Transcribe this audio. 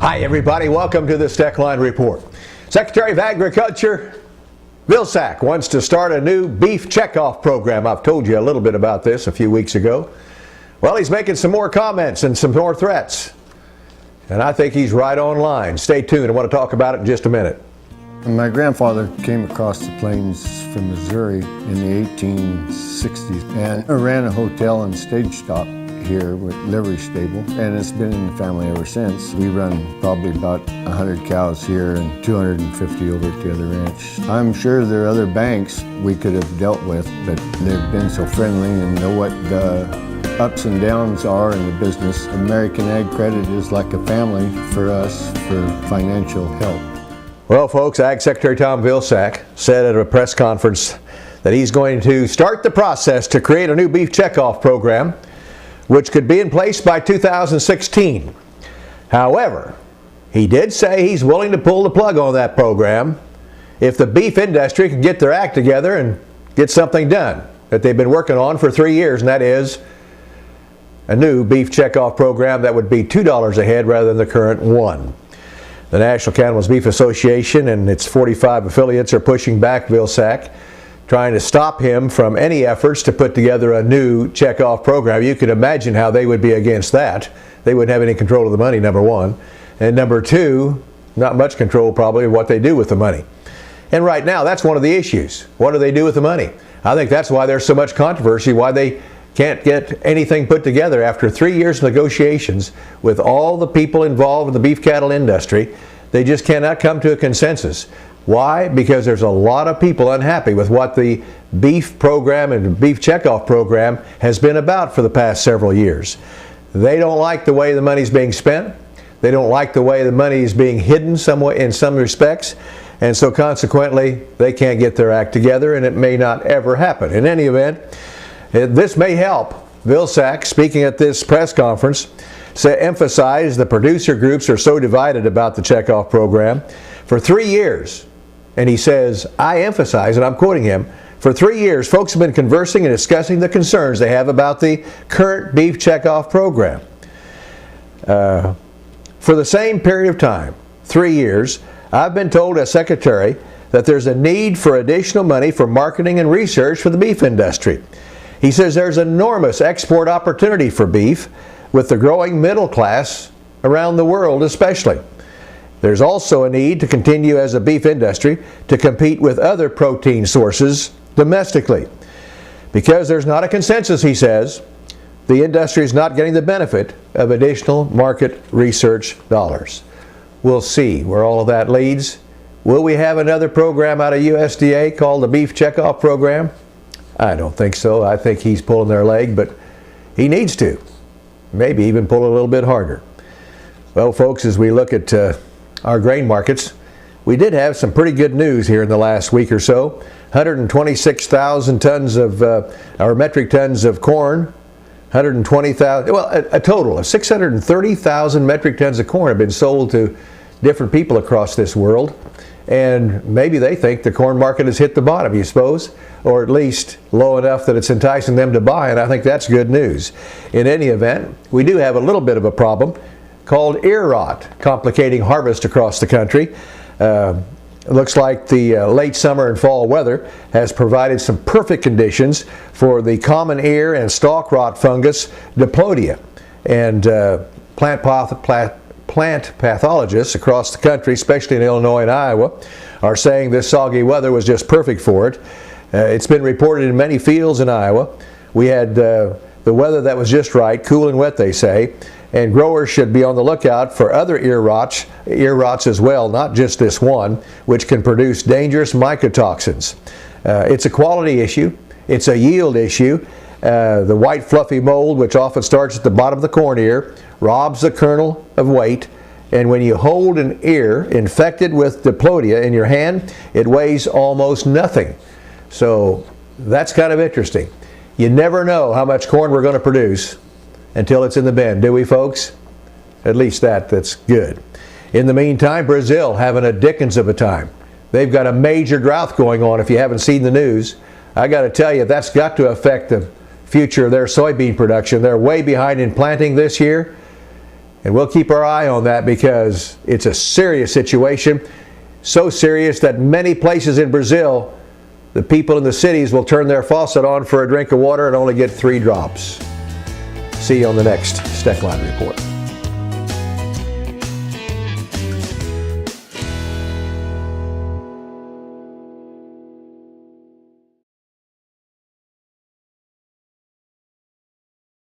Hi everybody, welcome to the Steckline Report. Secretary of Agriculture Vilsack wants to start a new beef checkoff program. I've told you a little bit about this a few weeks ago. Well, he's making some more comments and some more threats. And I think he's right on line. Stay tuned, I want to talk about it in just a minute. My grandfather came across the plains from Missouri in the 1860s and ran a hotel and stage stop here with livery stable, and it's been in the family ever since. We run probably about 100 cows here and 250 over at the other ranch. I'm sure there are other banks we could have dealt with, but they've been so friendly and know what the ups and downs are in the business. American Ag Credit is like a family for us for financial help. Well, folks, Ag Secretary Tom Vilsack said at a press conference that he's going to start the process to create a new beef checkoff program, which could be in place by 2016. However, he did say he's willing to pull the plug on that program if the beef industry can get their act together and get something done that they've been working on for 3 years, and that is a new beef checkoff program that would be $2 a head rather than the current $1. The National Cattlemen's Beef Association and its 45 affiliates are pushing back Vilsack, trying to stop him from any efforts to put together a new checkoff program. You can imagine how they would be against that. They wouldn't have any control of the money, number one. And number two, not much control probably of what they do with the money. And right now, that's one of the issues. What do they do with the money? I think that's why there's so much controversy, why they can't get anything put together after 3 years of negotiations with all the people involved in the beef cattle industry. They just cannot come to a consensus. Why? Because there's a lot of people unhappy with what the beef program and the beef checkoff program has been about for the past several years. They don't like the way the money's being spent. They don't like the way the money is being hidden somewhat in some respects. And so consequently, they can't get their act together, and it may not ever happen. In any event, this may help. Vilsack, speaking at this press conference, emphasized the producer groups are so divided about the checkoff program. For 3 years, and he says, I emphasize, and I'm quoting him, for 3 years, folks have been conversing and discussing the concerns they have about the current beef checkoff program. For the same period of time, 3 years, I've been told as secretary that there's a need for additional money for marketing and research for the beef industry. He says there's enormous export opportunity for beef with the growing middle class around the world especially. There's also a need to continue as a beef industry to compete with other protein sources domestically. Because there's not a consensus, he says, the industry is not getting the benefit of additional market research dollars. We'll see where all of that leads. Will we have another program out of USDA called the Beef Checkoff Program? I don't think so. I think he's pulling their leg, but he needs to. Maybe even pull a little bit harder. Well, folks, as we look at our grain markets, we did have some pretty good news here in the last week or so. 126,000 tons of, or metric tons of corn, 120,000, well, a total of 630,000 metric tons of corn have been sold to different people across this world. And maybe they think the corn market has hit the bottom, you suppose, or at least low enough that it's enticing them to buy, and I think that's good news. In any event, we do have a little bit of a problem called ear rot, complicating harvest across the country. It looks like the late summer and fall weather has provided some perfect conditions for the common ear and stalk rot fungus Diplodia. And plant pathologists across the country, especially in Illinois and Iowa, are saying this soggy weather was just perfect for it. It's been reported in many fields in Iowa. We had the weather that was just right, cool and wet, they say. And growers should be on the lookout for other ear rots as well, not just this one, which can produce dangerous mycotoxins. It's a quality issue. It's a yield issue. The white fluffy mold, which often starts at the bottom of the corn ear, robs the kernel of weight. And when you hold an ear infected with Diplodia in your hand, it weighs almost nothing. So that's kind of interesting. You never know how much corn we're going to produce until it's in the bin, do we, folks? At least that's good. In the meantime, Brazil having a dickens of a time. They've got a major drought going on if you haven't seen the news. I got to tell you, that's got to affect the future of their soybean production. They're way behind in planting this year. And we'll keep our eye on that because it's a serious situation. So serious that many places in Brazil, the people in the cities will turn their faucet on for a drink of water and only get 3 drops. See you on the next Steckline Report.